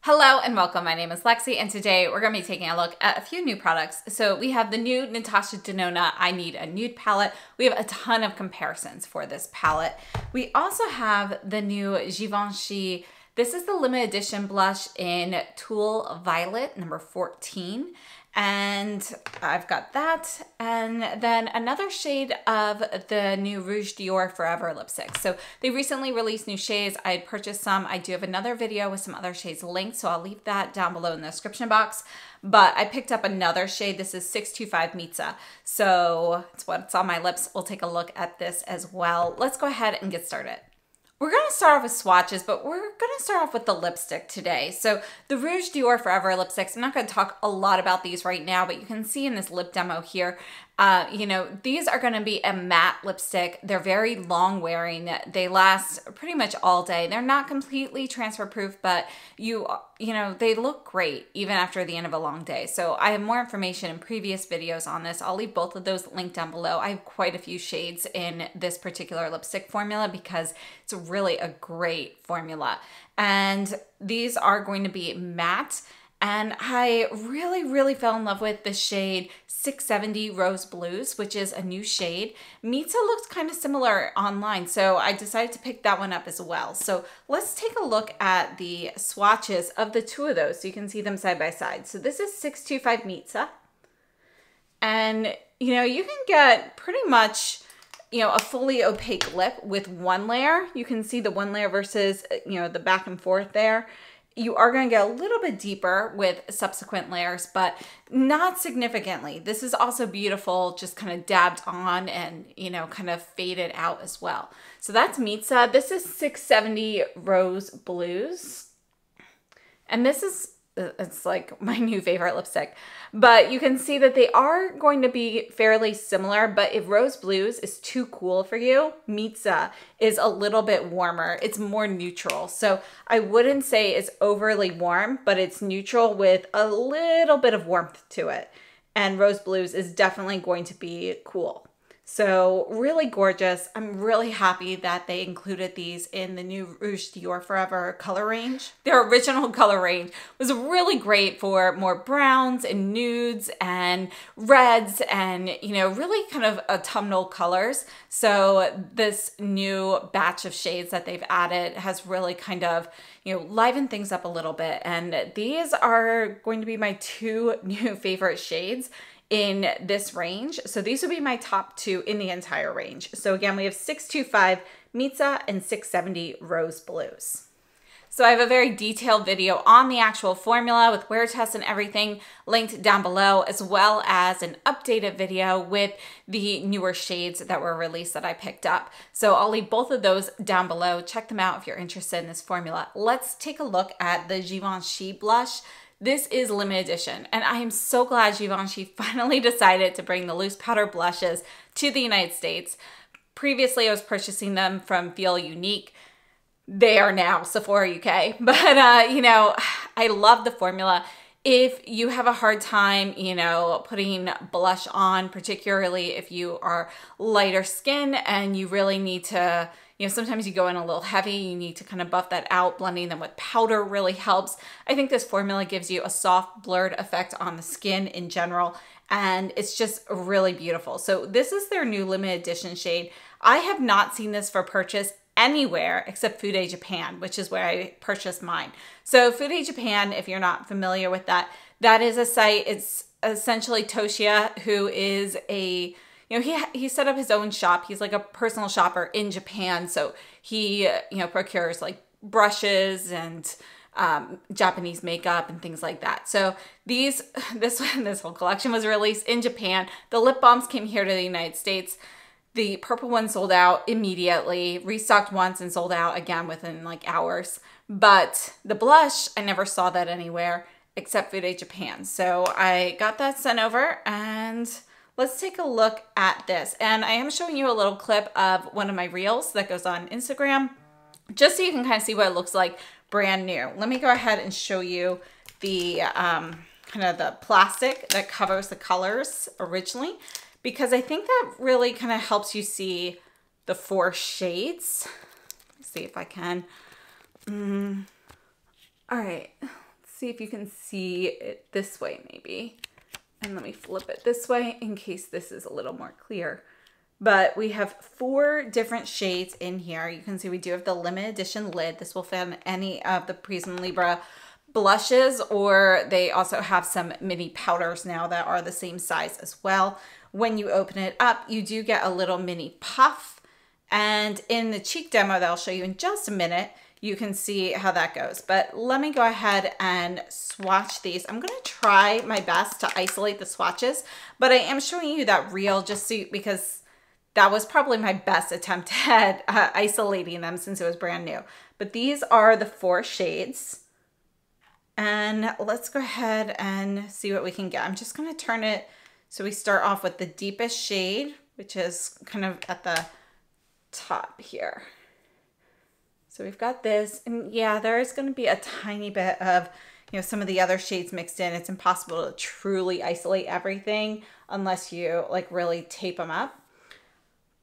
Hello and welcome. My name is Lexi and today we're going to be taking a look at a few new products. So we have the new Natasha Denona I Need a Nude palette. We have a ton of comparisons for this palette. We also have the new Givenchy. This is the limited edition blush in Tulle Violet number 14. And I've got that. And then another shade of the new Rouge Dior Forever lipstick. So they recently released new shades. I purchased some. I do have another video with some other shades linked, so I'll leave that down below in the description box. But I picked up another shade. This is 625 Mitzah. So it's what's on my lips. We'll take a look at this as well. Let's go ahead and get started. We're going to start off with swatches, but we're going to start off with the lipstick today. So the Rouge Dior Forever lipsticks, I'm not going to talk a lot about these right now, but you can see in this lip demo here, these are going to be a matte lipstick. They're very long wearing. They last pretty much all day. They're not completely transfer proof, but they look great even after the end of a long day. So I have more information in previous videos on this. I'll leave both of those linked down below. I have quite a few shades in this particular lipstick formula because it's really a great formula. And these are going to be matte. And I really fell in love with the shade 670 Rose Blues, which is a new shade. Mitzah looks kind of similar online, so I decided to pick that one up as well. So let's take a look at the swatches of the two of those so you can see them side by side. So this is 625 Mitzah. And, you can get pretty much a fully opaque lip with one layer. You can see the one layer versus, the back and forth there. You are going to get a little bit deeper with subsequent layers, but not significantly. This is also beautiful, just kind of dabbed on and, kind of faded out as well. So that's Mitzah. This is 670 Rose Blues. And this is, it's like my new favorite lipstick. But you can see that they are going to be fairly similar, but if Rose Blues is too cool for you, Mitzah is a little bit warmer. It's more neutral. So I wouldn't say it's overly warm, but it's neutral with a little bit of warmth to it. And Rose Blues is definitely going to be cool. So really gorgeous. I'm really happy that they included these in the new Rouge Dior Forever color range. Their original color range was really great for more browns and nudes and reds and, really kind of autumnal colors. So this new batch of shades that they've added has really kind of, livened things up a little bit. And these are going to be my two new favorite shades in this range. So these would be my top two in the entire range. So again, we have 625 Mitzah and 670 Rose Blues. So I have a very detailed video on the actual formula with wear tests and everything linked down below, as well as an updated video with the newer shades that were released that I picked up. So I'll leave both of those down below. Check them out if you're interested in this formula. Let's take a look at the Givenchy blush. This is limited edition, and I am so glad Givenchy finally decided to bring the loose powder blushes to the United States. Previously, I was purchasing them from Feel Unique. They are now Sephora UK, but I love the formula. If you have a hard time, putting blush on, particularly if you are lighter skin and you really need to, sometimes you go in a little heavy, you need to kind of buff that out. Blending them with powder really helps. I think this formula gives you a soft blurred effect on the skin in general, and it's just really beautiful. So this is their new limited edition shade. I have not seen this for purchase anywhere except Fude Japan, which is where I purchased mine. So Fude Japan, if you're not familiar with that, that is a site. It's essentially Toshia, who is a, he set up his own shop. He's like a personal shopper in Japan. So he, procures like brushes and Japanese makeup and things like that. So this whole collection was released in Japan. The lip balms came here to the United States. The purple one sold out immediately, restocked once and sold out again within like hours. But the blush, I never saw that anywhere except Fude Japan. So I got that sent over, and let's take a look at this. And I am showing you a little clip of one of my reels that goes on Instagram, just so you can kind of see what it looks like brand new. Let me go ahead and show you the kind of the plastic that covers the colors originally, because I think that really kind of helps you see the four shades. Let's see if I can. All right, see if you can see it this way maybe. And let me flip it this way in case this is a little more clear. But we have 4 different shades in here. You can see we do have the limited edition lid. This will fit on any of the Prism Libre blushes, or they also have some mini powders now that are the same size as well. When you open it up, you do get a little mini puff. And in the cheek demo that I'll show you in just a minute, you can see how that goes. But let me go ahead and swatch these. I'm gonna try my best to isolate the swatches, but I am showing you that reel just so because that was probably my best attempt at isolating them since it was brand new. But these are the 4 shades. And let's go ahead and see what we can get. I'm just gonna turn it so we start off with the deepest shade, which is kind of at the top here. So we've got this, and yeah, there is gonna be a tiny bit of, you know, some of the other shades mixed in. It's impossible to truly isolate everything unless you like really tape them up.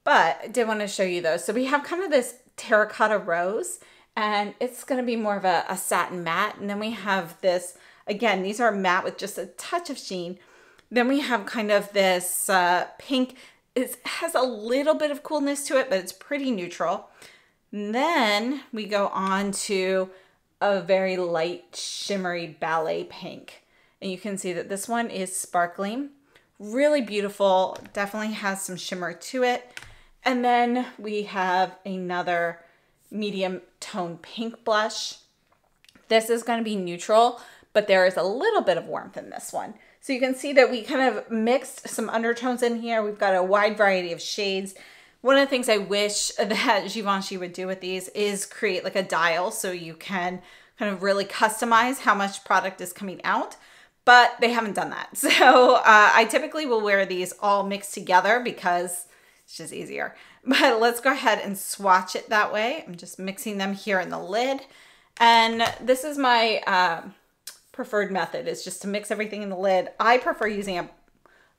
But I did want to show you those. So we have kind of this terracotta rose, and it's going to be more of a satin matte. And then we have this, again, these are matte with just a touch of sheen. Then we have kind of this pink. It has a little bit of coolness to it, but it's pretty neutral. And then we go on to a very light shimmery ballet pink. And you can see that this one is sparkling, really beautiful, definitely has some shimmer to it. And then we have another medium tone pink blush. This is going to be neutral, but there is a little bit of warmth in this one. So you can see that we kind of mixed some undertones in here. We've got a wide variety of shades. One of the things I wish that Givenchy would do with these is create like a dial so you can kind of really customize how much product is coming out, but they haven't done that. So I typically will wear these all mixed together because it's just easier. But let's go ahead and swatch it that way. I'm just mixing them here in the lid. And this is my preferred method, is just to mix everything in the lid. I prefer using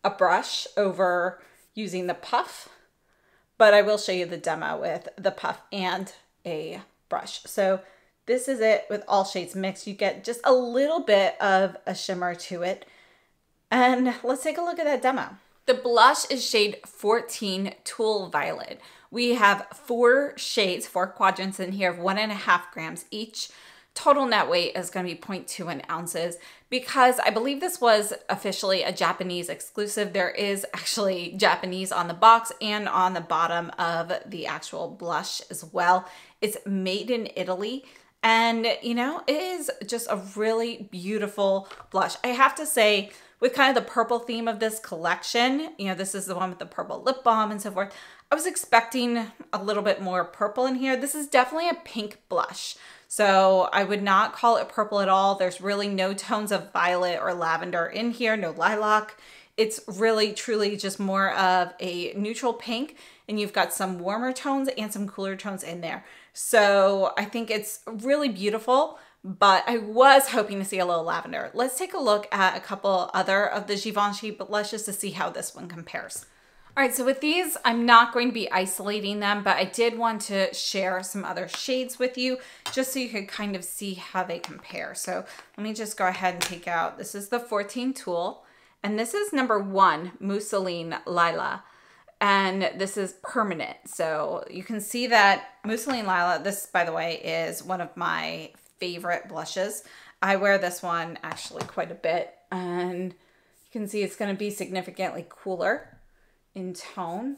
a brush over using the puff, but I will show you the demo with the puff and a brush. So this is it with all shades mixed. You get just a little bit of a shimmer to it. And let's take a look at that demo. The blush is shade 14 Tulle Violet. We have 4 shades, 4 quadrants in here of 1.5 grams each. Total net weight is going to be 0.21 ounces. Because I believe this was officially a Japanese exclusive, there is actually Japanese on the box and on the bottom of the actual blush as well. It's made in Italy. And, you know, it is just a really beautiful blush. I have to say, with kind of the purple theme of this collection, you know, this is the one with the purple lip balm and so forth. I was expecting a little bit more purple in here. This is definitely a pink blush. So I would not call it purple at all. There's really no tones of violet or lavender in here, no lilac. It's really, truly just more of a neutral pink, and you've got some warmer tones and some cooler tones in there. So I think it's really beautiful, but I was hoping to see a little lavender. Let's take a look at a couple other of the Givenchy blushes to see how this one compares. All right, so with these, I'm not going to be isolating them, but I did want to share some other shades with you just so you could kind of see how they compare. So let me just go ahead and take out, this is the 14 Tulle, and this is number 1, Mousseline Lila. And this is permanent. So you can see that Mousseline Lila, this, by the way, is one of my favorite blushes. I wear this one actually quite a bit, and you can see it's going to be significantly cooler in tone.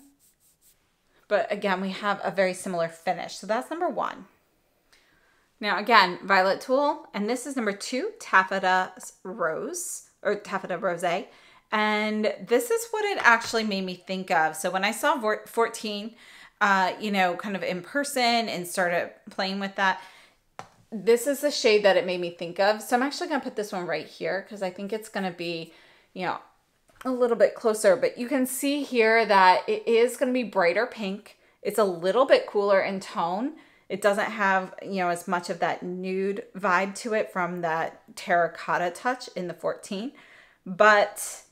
But again, we have a very similar finish. So that's number 1. Now again, Violet Tulle, and this is number 2, Taffeta Rose, or Taffeta Rosé. And this is what it actually made me think of. So when I saw 14, you know, kind of in person and started playing with that, this is the shade that it made me think of. So I'm actually going to put this one right here because I think it's going to be, you know, a little bit closer. But you can see here that it is going to be brighter pink. It's a little bit cooler in tone. It doesn't have, you know, as much of that nude vibe to it from that terracotta touch in the 14. But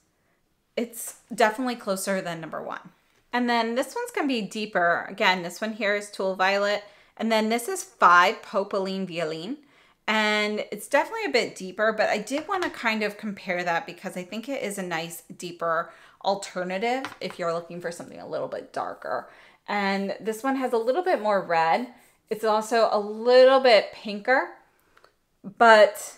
it's definitely closer than number 1. And then this one's going to be deeper. Again, this one here is Tulle Violet. And then this is 5 Popeline Violin. and it's definitely a bit deeper, but I did want to kind of compare that because I think it is a nice deeper alternative if you're looking for something a little bit darker. And this one has a little bit more red. It's also a little bit pinker, but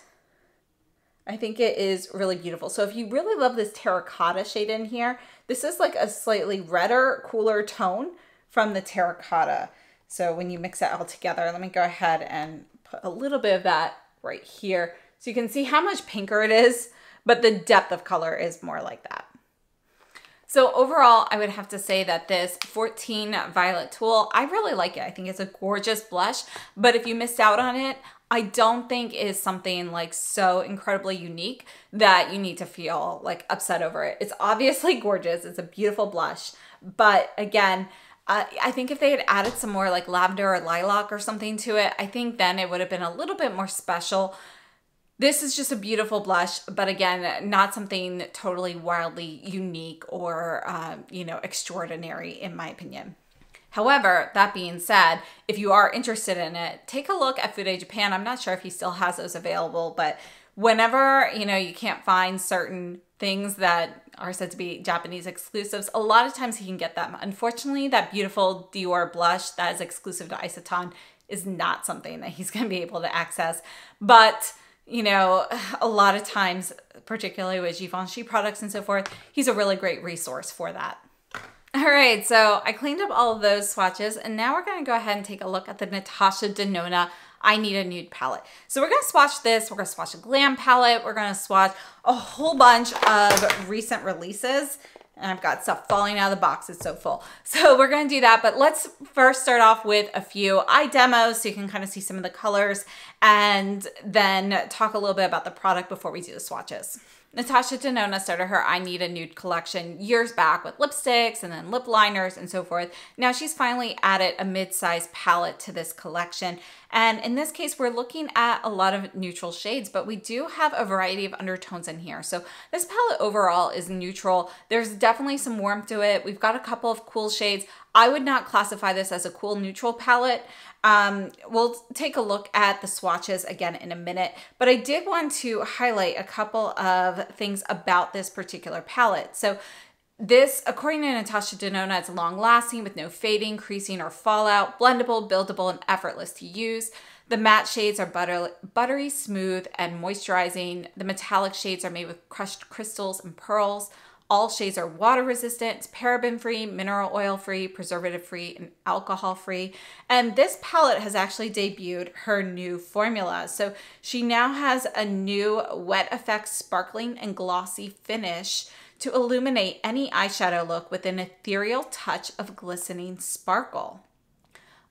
I think it is really beautiful. So if you really love this terracotta shade in here, this is like a slightly redder, cooler tone from the terracotta. So when you mix it all together, let me go ahead and put a little bit of that right here. So you can see how much pinker it is, but the depth of color is more like that. So overall, I would have to say that this 14 Violet Tulle, I really like it. I think it's a gorgeous blush, but if you missed out on it, I don't think it is something like so incredibly unique that you need to feel like upset over it. It's obviously gorgeous. It's a beautiful blush, but again, I think if they had added some more like lavender or lilac or something to it, I think then it would have been a little bit more special. This is just a beautiful blush, but again, not something totally wildly unique or, you know, extraordinary in my opinion. However, that being said, if you are interested in it, take a look at Fude Japan. I'm not sure if he still has those available, but whenever, you know, you can't find certain things that are said to be Japanese exclusives, a lot of times he can get them. Unfortunately, that beautiful Dior blush that is exclusive to Isoton is not something that he's going to be able to access. But, you know, a lot of times, particularly with Givenchy products and so forth, he's a really great resource for that. All right, so I cleaned up all of those swatches, and now we're going to go ahead and take a look at the Natasha Denona I Need a Nude palette. So we're going to swatch this. We're going to swatch a glam palette. We're going to swatch a whole bunch of recent releases. And I've got stuff falling out of the box. It's so full. So we're going to do that. But let's first start off with a few eye demos so you can kind of see some of the colors and then talk a little bit about the product before we do the swatches. Natasha Denona started her I Need a Nude collection years back with lipsticks and then lip liners and so forth. Now she's finally added a mid-size palette to this collection. And in this case, we're looking at a lot of neutral shades, but we do have a variety of undertones in here. So this palette overall is neutral. There's definitely some warmth to it. We've got a couple of cool shades. I would not classify this as a cool neutral palette. We'll take a look at the swatches again in a minute, but I did want to highlight a couple of things about this particular palette. So this, according to Natasha Denona, it's long lasting with no fading, creasing, or fallout, blendable, buildable, and effortless to use. The matte shades are buttery smooth and moisturizing. The metallic shades are made with crushed crystals and pearls. All shades are water resistant, paraben free, mineral oil free, preservative free, and alcohol free. And this palette has actually debuted her new formula. So she now has a new Wet Effects sparkling and glossy finish to illuminate any eyeshadow look with an ethereal touch of glistening sparkle.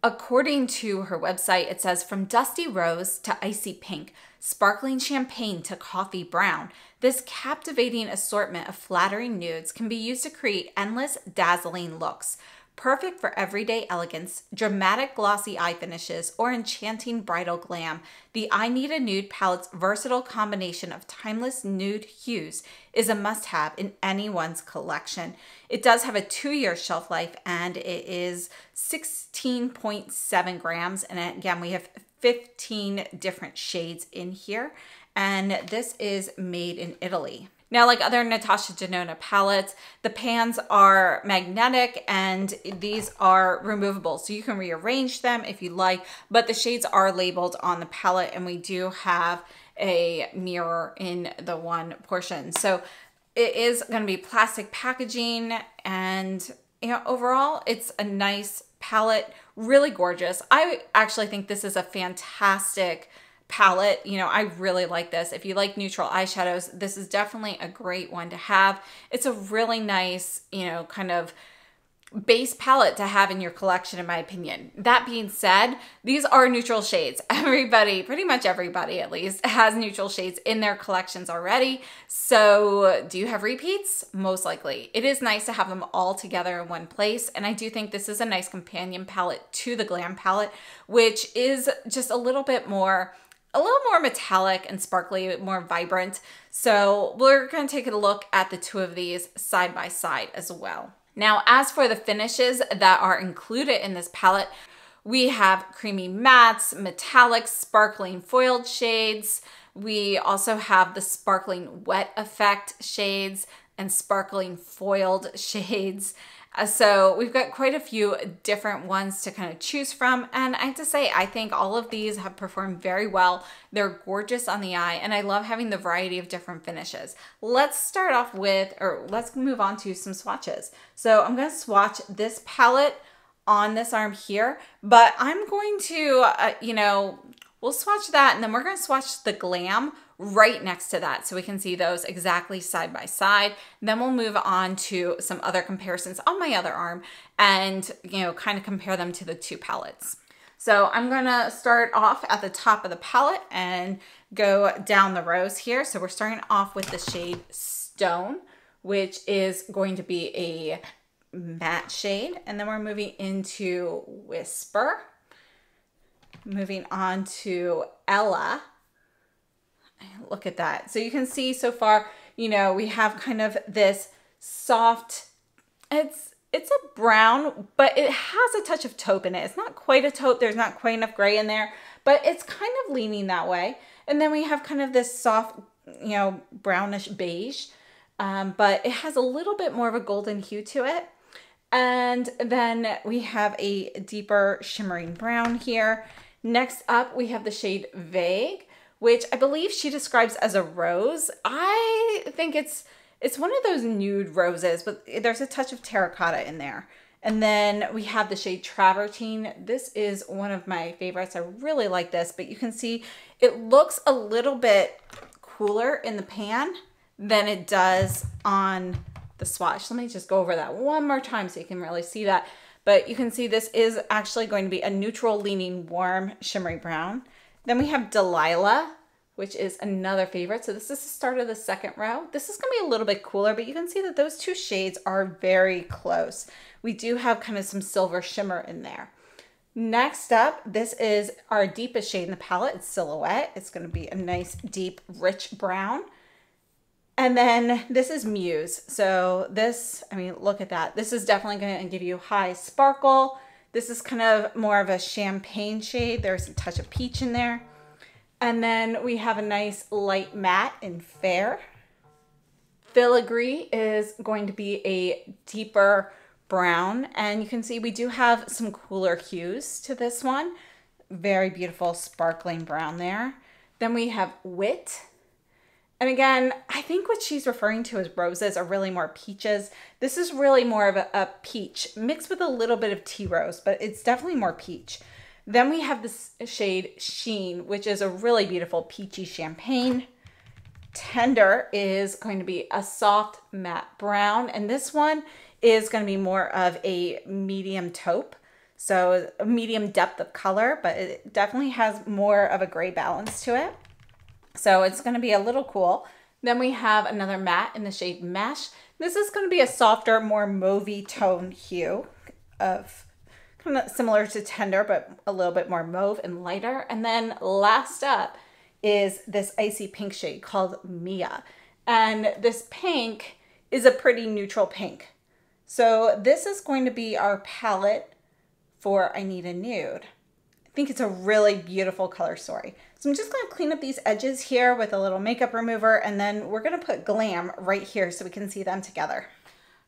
According to her website, it says, from dusty rose to icy pink, sparkling champagne to coffee brown, this captivating assortment of flattering nudes can be used to create endless, dazzling looks. Perfect for everyday elegance, dramatic glossy eye finishes, or enchanting bridal glam, the I Need a Nude palette's versatile combination of timeless nude hues is a must-have in anyone's collection. It does have a 2-year shelf life, and it is 16.7 grams. And again, we have 15 different shades in here, and this is made in Italy. Now, like other Natasha Denona palettes, the pans are magnetic and these are removable. So you can rearrange them if you like, but the shades are labeled on the palette, and we do have a mirror in the one portion. So it is going to be plastic packaging, and you know, overall it's a nice palette, really gorgeous. I actually think this is a fantastic palette. You know, I really like this. If you like neutral eyeshadows, this is definitely a great one to have. It's a really nice, you know, kind of base palette to have in your collection, in my opinion. That being said, these are neutral shades. Everybody, pretty much everybody at least, has neutral shades in their collections already. So do you have repeats? Most likely. It is nice to have them all together in one place, and I do think this is a nice companion palette to the Glam palette, which is just a little more metallic and sparkly, more vibrant. So we're going to take a look at the two of these side by side as well. Now, as for the finishes that are included in this palette, We have creamy mattes, metallics, sparkling foiled shades. We also have the sparkling wet effect shades and sparkling foiled shades. So we've got quite a few different ones to kind of choose from. And I have to say, I think all of these have performed very well. They're gorgeous on the eye, and I love having the variety of different finishes. Let's start off with, or let's move on to some swatches. So I'm going to swatch this palette on this arm here, but I'm going to, we'll swatch that, and then we're going to swatch the Glam right next to that so we can see those exactly side by side. Then we'll move on to some other comparisons on my other arm and, kind of compare them to the two palettes. So I'm going to start off at the top of the palette and go down the rows here. So we're starting off with the shade Stone, which is going to be a matte shade. And then we're moving into Whisper. Moving on to Ella. Look at that. So you can see so far, we have kind of this soft, it's a brown, but it has a touch of taupe in it. It's not quite a taupe. There's not quite enough gray in there, but it's kind of leaning that way. And then we have kind of this soft, brownish beige, but it has a little bit more of a golden hue to it. And then we have a deeper shimmering brown here. Next up, we have the shade Vague, which I believe she describes as a rose. I think it's one of those nude roses, but there's a touch of terracotta in there. And then we have the shade Travertine. This is one of my favorites. I really like this, but you can see it looks a little bit cooler in the pan than it does on the swatch. Let me just go over that one more time so you can really see that. But you can see this is actually going to be a neutral leaning warm shimmery brown. Then we have Delilah, which is another favorite. So this is the start of the second row. This is going to be a little bit cooler, but you can see that those two shades are very close. We do have kind of some silver shimmer in there. Next up, this is our deepest shade in the palette. It's Silhouette. It's going to be a nice, deep, rich brown. And then this is Muse. So this, look at that. This is definitely going to give you high sparkle. This is kind of more of a champagne shade. There's a touch of peach in there. And then we have a nice light matte in Fair. Filigree is going to be a deeper brown. And you can see we do have some cooler hues to this one. Very beautiful sparkling brown there. Then we have Wit. And again, I think what she's referring to as roses are really more peaches. This is really more of a peach mixed with a little bit of tea rose, but it's definitely more peach. Then we have this shade Sheen, which is a really beautiful peachy champagne. Tender is going to be a soft matte brown, and this one is going to be more of a medium taupe. So a medium depth of color, but it definitely has more of a gray balance to it. So it's going to be a little cool. Then we have another matte in the shade Mesh. This is going to be a softer, more mauvey tone hue of kind of similar to Tender, but a little bit more mauve and lighter. And then last up is this icy pink shade called Mia. And this pink is a pretty neutral pink. So this is going to be our palette for I Need a Nude. I think it's a really beautiful color story. So I'm just going to clean up these edges here with a little makeup remover, and then we're going to put Glam right here so we can see them together.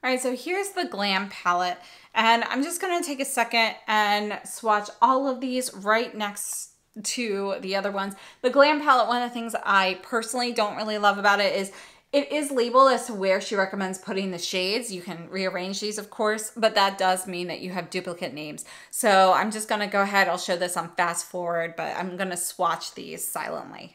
All right, so here's the Glam palette, and I'm just going to take a second and swatch all of these right next to the other ones. The Glam palette, one of the things I personally don't really love about it is it is labeled as to where she recommends putting the shades. You can rearrange these, of course, but that does mean that you have duplicate names. So I'm just going to go ahead. I'll show this on fast forward, but I'm going to swatch these silently.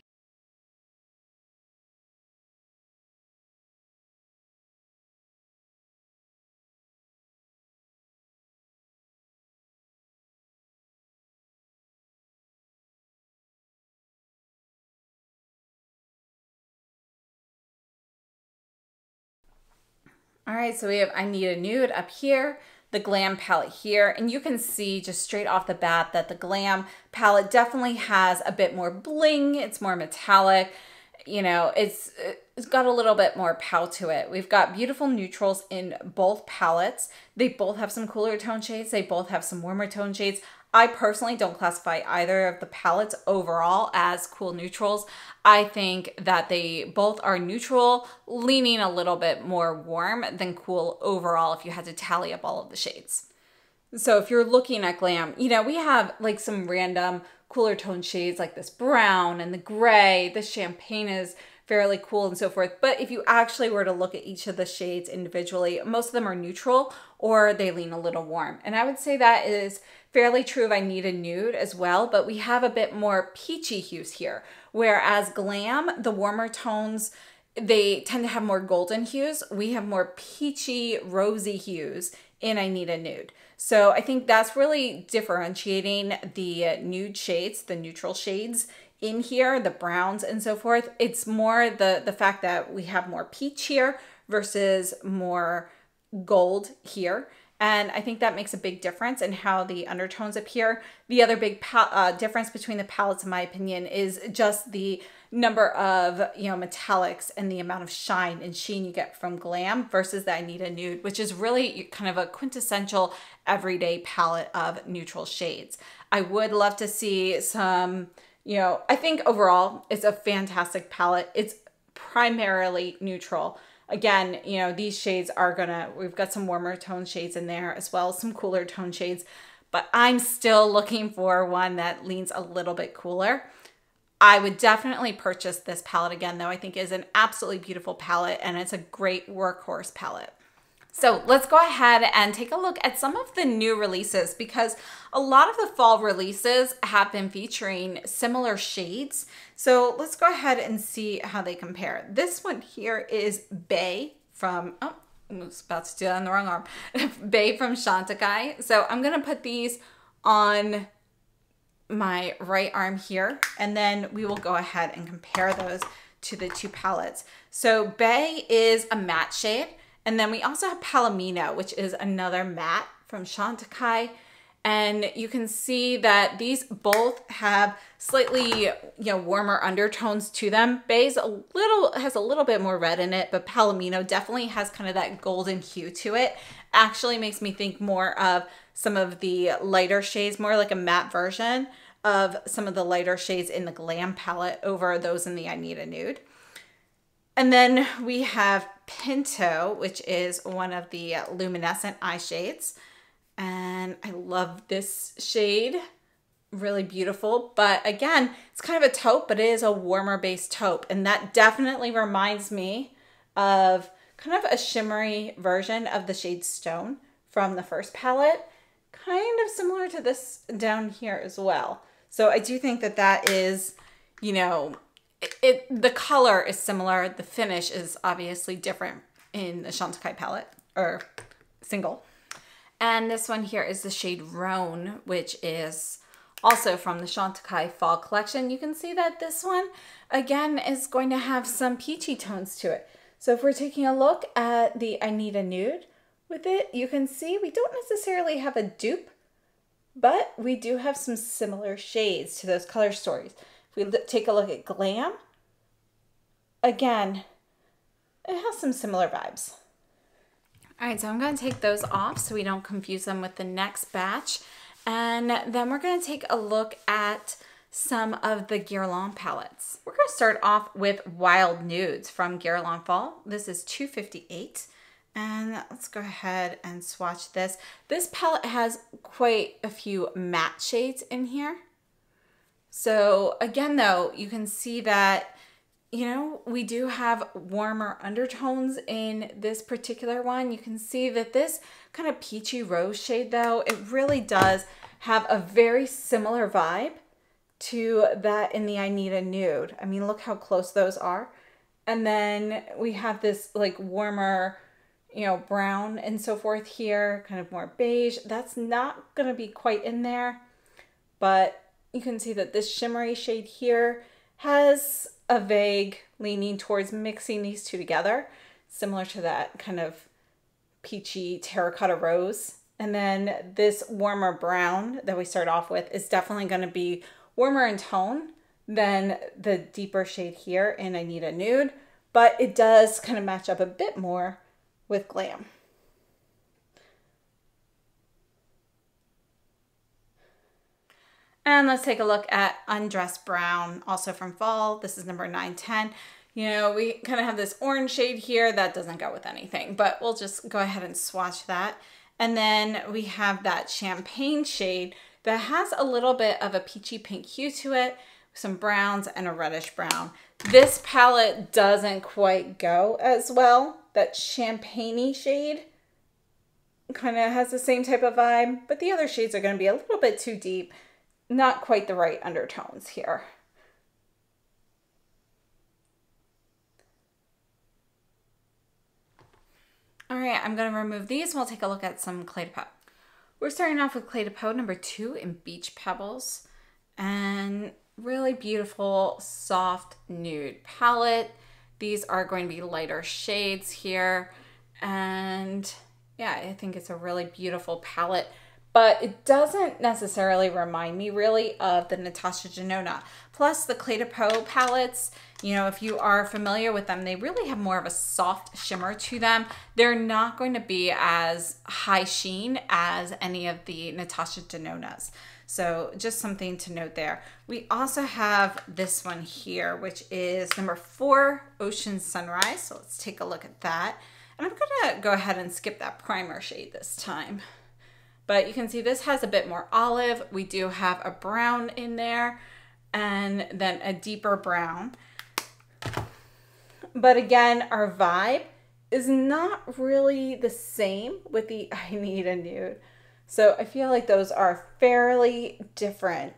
All right, so we have I Need a Nude up here, the Glam palette here, and you can see just straight off the bat that the Glam palette definitely has a bit more bling. It's more metallic. You know, it's got a little bit more pout to it. We've got beautiful neutrals in both palettes. They both have some cooler tone shades. They both have some warmer tone shades. I personally don't classify either of the palettes overall as cool neutrals. I think that they both are neutral, leaning a little bit more warm than cool overall if you had to tally up all of the shades. So if you're looking at glam, you know, we have like some random cooler tone shades like this brown and the gray. The champagne is fairly cool and so forth. But if you actually were to look at each of the shades individually, most of them are neutral or they lean a little warm. And I would say that is fairly true of I Need a Nude as well, but we have a bit more peachy hues here. Whereas glam, the warmer tones, they tend to have more golden hues. We have more peachy, rosy hues in I Need a Nude. So I think that's really differentiating the nude shades, the neutral shades in here, the browns and so forth. It's more the fact that we have more peach here versus more gold here. And I think that makes a big difference in how the undertones appear. The other big difference between the palettes, in my opinion, is just the number of, you know, metallics and the amount of shine and sheen you get from glam versus the I Need a Nude, which is really kind of a quintessential everyday palette of neutral shades. I would love to see some, you know, I think overall it's a fantastic palette. It's primarily neutral. Again, you know, these shades are we've got some warmer tone shades in there as well as some cooler tone shades, but I'm still looking for one that leans a little bit cooler. I would definitely purchase this palette again, though. I think it is an absolutely beautiful palette and it's a great workhorse palette. So let's go ahead and take a look at some of the new releases, because a lot of the fall releases have been featuring similar shades. So let's go ahead and see how they compare. This one here is Bay from, oh, I was about to do that on the wrong arm. Bay from Chantecaille. So I'm going to put these on my right arm here, and then we will go ahead and compare those to the two palettes. So Bay is a matte shade. And then we also have Palomino, which is another matte from Chantecaille. And you can see that these both have slightly, you know, warmer undertones to them. Bay's has a little bit more red in it, but Palomino definitely has kind of that golden hue to it. Actually makes me think more of some of the lighter shades, more like a matte version of some of the lighter shades in the Glam palette over those in the I Need a Nude. And then we have Pinto, which is one of the luminescent eye shades. And I love this shade, really beautiful. But again, it's kind of a taupe, but it is a warmer base taupe. And that definitely reminds me of kind of a shimmery version of the shade Stone from the first palette. Kind of similar to this down here as well. So I do think that that is, you know, the color is similar. The finish is obviously different in the Chantecaille palette, or single. And this one here is the shade Rhone, which is also from the Chantecaille fall collection. You can see that this one, again, is going to have some peachy tones to it. So if we're taking a look at the I Need a Nude with it, you can see we don't necessarily have a dupe, but we do have some similar shades to those color stories. If we take a look at Glam, again, it has some similar vibes. All right, so I'm going to take those off so we don't confuse them with the next batch. And then we're going to take a look at some of the Guerlain palettes. We're going to start off with Wild Nudes from Guerlain Fall. This is $2.58. And let's go ahead and swatch this. This palette has quite a few matte shades in here. So again, though, you can see that, you know, we do have warmer undertones in this particular one. You can see that this kind of peachy rose shade, though, it really does have a very similar vibe to that in the I Need a Nude. I mean, look how close those are. And then we have this like warmer, you know, brown and so forth here, kind of more beige. That's not going to be quite in there, but you can see that this shimmery shade here has a vague leaning towards mixing these two together, similar to that kind of peachy terracotta rose. And then this warmer brown that we start off with is definitely going to be warmer in tone than the deeper shade here in I Need a Nude, but it does kind of match up a bit more with Glam. And let's take a look at Undressed Brown, also from fall. This is number 910. You know, we kind of have this orange shade here that doesn't go with anything, but we'll just go ahead and swatch that. And then we have that champagne shade that has a little bit of a peachy pink hue to it, some browns and a reddish brown. This palette doesn't quite go as well. That champagne-y shade kind of has the same type of vibe, but the other shades are going to be a little bit too deep. Not quite the right undertones here. All right, I'm going to remove these and we'll take a look at some Cle de Peau. We're starting off with Cle de Peau number 2 in Beach Pebbles, and really beautiful soft nude palette. These are going to be lighter shades here, and yeah, I think it's a really beautiful palette, but it doesn't necessarily remind me really of the Natasha Denona. Plus the Cle de Peau palettes, you know, if you are familiar with them, they really have more of a soft shimmer to them. They're not going to be as high sheen as any of the Natasha Denonas. So just something to note there. We also have this one here, which is number 4, Ocean Sunrise. So let's take a look at that. And I'm gonna go ahead and skip that primer shade this time. But you can see this has a bit more olive. We do have a brown in there and then a deeper brown. But again, our vibe is not really the same with the I Need a Nude. So I feel like those are fairly different.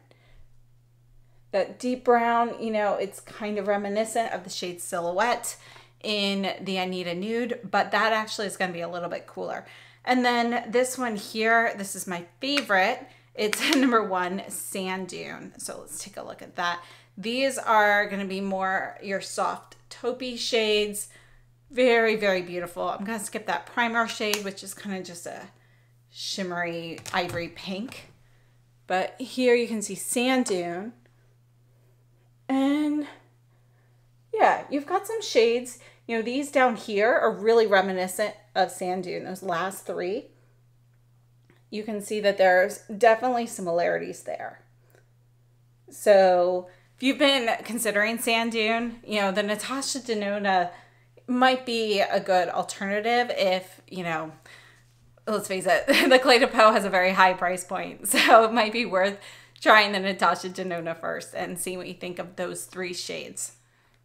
That deep brown, you know, it's kind of reminiscent of the shade Silhouette in the I Need a Nude, but that actually is going to be a little bit cooler. And then this one here, this is my favorite. It's number 1, Sand Dune. So let's take a look at that. These are going to be more your soft taupey shades. Very, very beautiful. I'm going to skip that primer shade, which is kind of just a shimmery ivory pink. But here you can see Sand Dune. And yeah, you've got some shades. You know, these down here are really reminiscent of Sand Dune, those last 3. You can see that there's definitely similarities there. So if you've been considering Sand Dune, you know, the Natasha Denona might be a good alternative if, you know, let's face it, the Cle de Peau has a very high price point. So it might be worth trying the Natasha Denona first and see what you think of those 3 shades.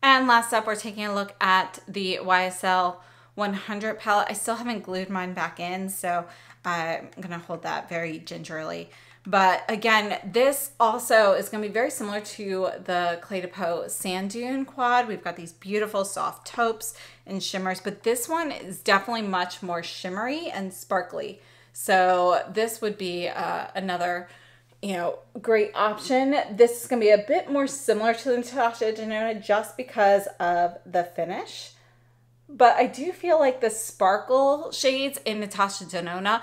And last up, we're taking a look at the YSL 100 palette. I still haven't glued mine back in, so I'm gonna hold that very gingerly. But again, this also is gonna be very similar to the Cle de Peau Sand Dune quad. We've got these beautiful soft taupes and shimmers, but this one is definitely much more shimmery and sparkly. So this would be another, you know, great option. This is gonna be a bit more similar to the Natasha Denona just because of the finish. But I do feel like the sparkle shades in Natasha Denona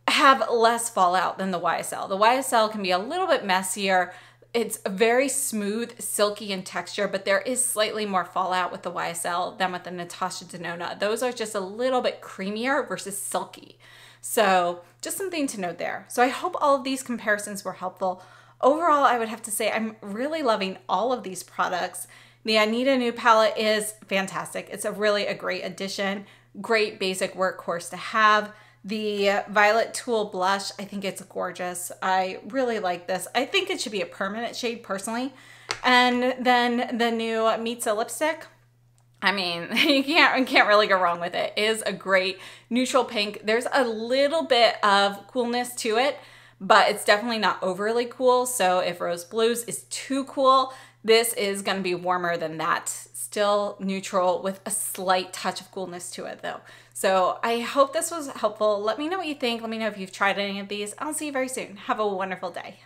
have less fallout than the YSL. The YSL can be a little bit messier. It's very smooth, silky in texture, but there is slightly more fallout with the YSL than with the Natasha Denona. Those are just a little bit creamier versus silky. So just something to note there. So I hope all of these comparisons were helpful. Overall, I would have to say I'm really loving all of these products. The I Need a Nude palette is fantastic. It's a great addition, great basic workhorse to have. The Violet Tulle blush, I think it's gorgeous. I really like this. I think it should be a permanent shade personally. And then the new Mitzah lipstick, I mean, you can't really go wrong with it. It is a great neutral pink. There's a little bit of coolness to it, but it's definitely not overly cool. So if Rose Blues is too cool, this is going to be warmer than that. Still neutral with a slight touch of coolness to it though. So I hope this was helpful. Let me know what you think. Let me know if you've tried any of these. I'll see you very soon. Have a wonderful day.